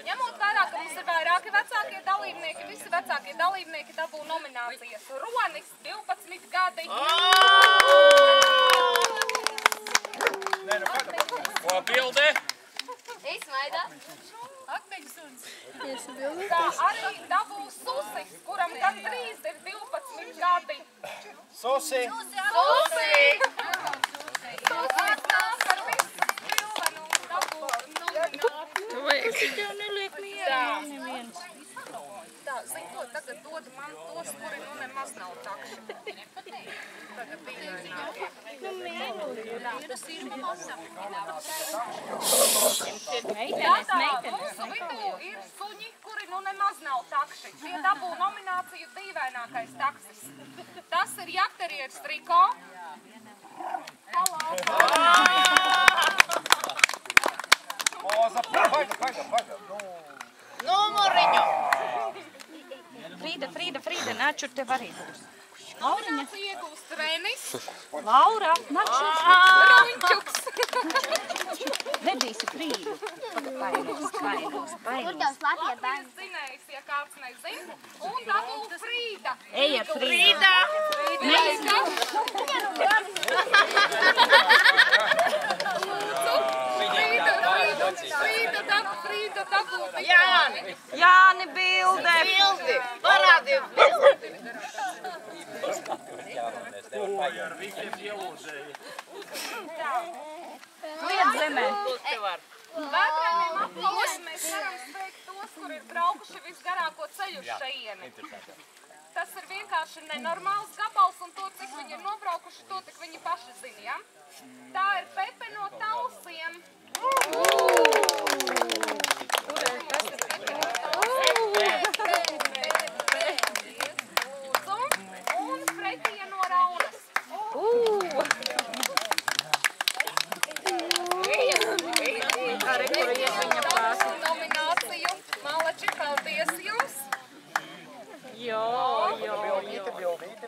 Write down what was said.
Ņemot vērā, ka mums ir vairāki vecākie dalībnieki, visi vecākie dalībnieki dabū nominācijas. Ronis, 12 gadi. Ko bilde? Izmaida. Tā arī dabū Susis, kuram gandrīz ir 12 gadi. Susi! Susi! Susis nāk ar visu pilvenu un dabū nomināciju. Tev neliek mierā, neviens. Tā, zin ko, tagad dod man tos, kuri nu nemaz nav takši. Tagad dīvainākie. Tas ir masa. Mūsu vidū ir suņi, kuri nu nemaz nav takši. Tie dabū nomināciju dīvainākais taksis. Tas ir jakterieris Riko. Halo! Paga. Numuriņu! Frīda, načur tev arī būs. Nomināciju iegūst Renis. Laura, načur. Runčuks. Vedīsi Frīdu. Bainos. Latvijas zinējs, ja kāds nezin. Un dabū Frīda. Ej ar Frīdu. Frīda dabū. Jāni, bilde. Parādi bildi. Ar visiem ielūdzēja. Liet zemē. Vētrainiem apkalpiem mēs varam sveikt tos, kur ir braukuši visgarāko ceļu uz šeieni. Tas ir vienkārši nenormāls gabals, un to, cik viņi ir nobraukuši, to tik viņi paši zina, ja? Tā ir Pepe no Tausiem. Un Fretija no Raunas. Arī, kura viņa pārsi. Nomināciju. Malači, paldies jums. Jo. Bildīte.